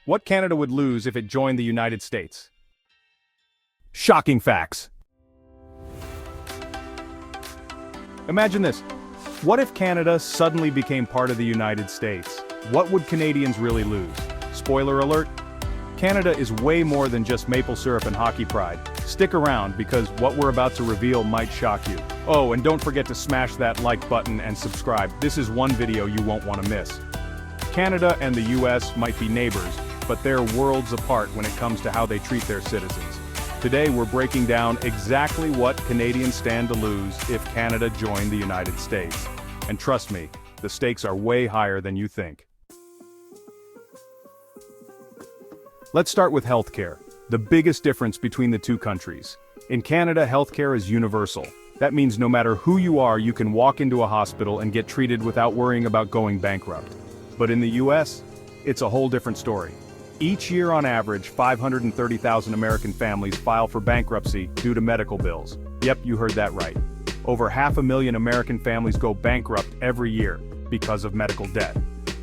What Canada would lose if it joined the United States. Shocking facts. Imagine this. What if Canada suddenly became part of the United States? What would Canadians really lose? Spoiler alert, Canada is way more than just maple syrup and hockey pride. Stick around because what we're about to reveal might shock you. Oh, and don't forget to smash that like button and subscribe. This is one video you won't want to miss. Canada and the US might be neighbors, but they're worlds apart when it comes to how they treat their citizens. Today we're breaking down exactly what Canadians stand to lose if Canada joined the United States. And trust me, the stakes are way higher than you think. Let's start with healthcare, the biggest difference between the two countries. In Canada, healthcare is universal. That means no matter who you are, you can walk into a hospital and get treated without worrying about going bankrupt. But in the US, it's a whole different story. Each year on average, 530,000 American families file for bankruptcy due to medical bills. Yep, you heard that right. Over 500,000 American families go bankrupt every year because of medical debt.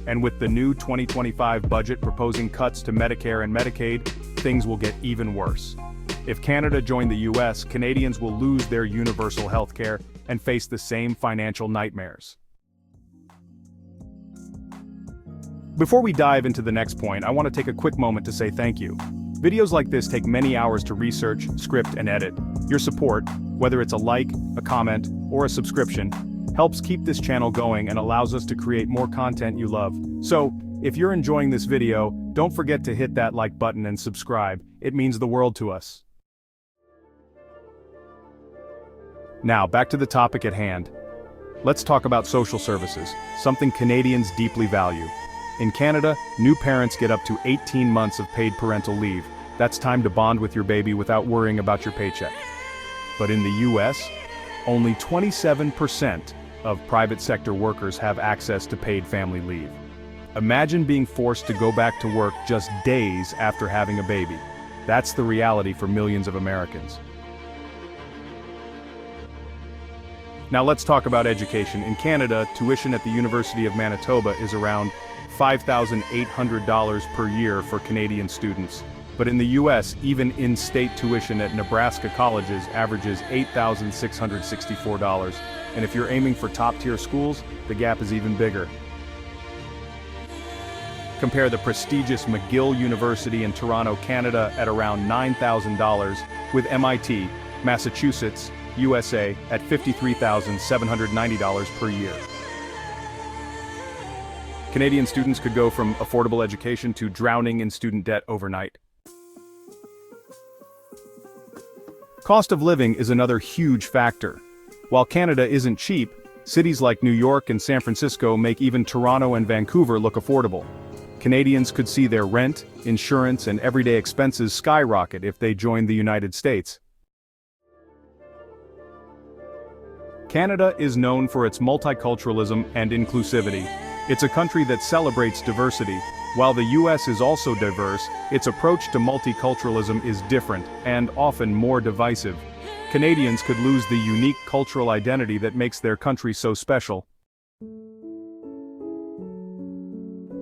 And with the new 2025 budget proposing cuts to Medicare and Medicaid, things will get even worse. If Canada joined the US, Canadians will lose their universal health care and face the same financial nightmares. Before we dive into the next point, I want to take a quick moment to say thank you. Videos like this take many hours to research, script, and edit. Your support, whether it's a like, a comment, or a subscription, helps keep this channel going and allows us to create more content you love. So, if you're enjoying this video, don't forget to hit that like button and subscribe. It means the world to us. Now, back to the topic at hand. Let's talk about social services, something Canadians deeply value. In Canada, new parents get up to 18 months of paid parental leave. That's time to bond with your baby without worrying about your paycheck. But in the US, only 27% of private sector workers have access to paid family leave. Imagine being forced to go back to work just days after having a baby. That's the reality for millions of Americans. Now let's talk about education. In Canada, tuition at the University of Manitoba is around $5,800 per year for Canadian students. But in the US, even in-state tuition at Nebraska colleges averages $8,664. And if you're aiming for top-tier schools, the gap is even bigger. Compare the prestigious McGill University in Toronto, Canada at around $9,000 with MIT, Massachusetts, USA at $53,790 per year. Canadian students could go from affordable education to drowning in student debt overnight. Cost of living is another huge factor. While Canada isn't cheap, cities like New York and San Francisco make even Toronto and Vancouver look affordable. Canadians could see their rent, insurance, and everyday expenses skyrocket if they joined the United States. Canada is known for its multiculturalism and inclusivity. It's a country that celebrates diversity. While the US is also diverse, its approach to multiculturalism is different and often more divisive. Canadians could lose the unique cultural identity that makes their country so special.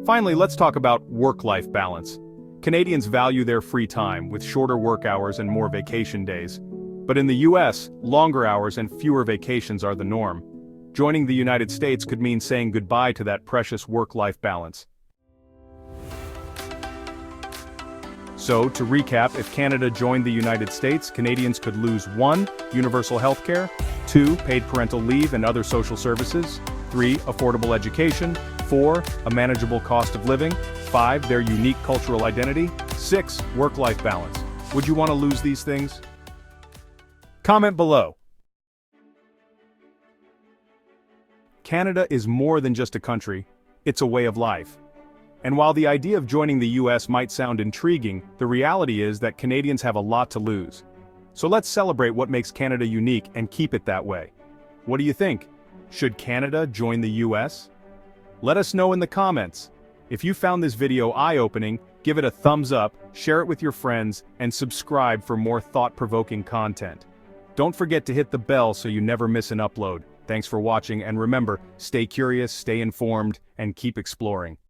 Finally, let's talk about work-life balance. Canadians value their free time with shorter work hours and more vacation days. But in the US, longer hours and fewer vacations are the norm. Joining the United States could mean saying goodbye to that precious work-life balance. So, to recap, if Canada joined the United States, Canadians could lose 1. Universal health care, 2. Paid parental leave and other social services, 3. Affordable education, 4. A manageable cost of living, 5. Their unique cultural identity, 6. Work-life balance. Would you want to lose these things? Comment below. Canada is more than just a country, it's a way of life. And while the idea of joining the US might sound intriguing, the reality is that Canadians have a lot to lose. So let's celebrate what makes Canada unique and keep it that way. What do you think? Should Canada join the US? Let us know in the comments. If you found this video eye-opening, give it a thumbs up, share it with your friends, and subscribe for more thought-provoking content. Don't forget to hit the bell so you never miss an upload. Thanks for watching, and remember, stay curious, stay informed, and keep exploring.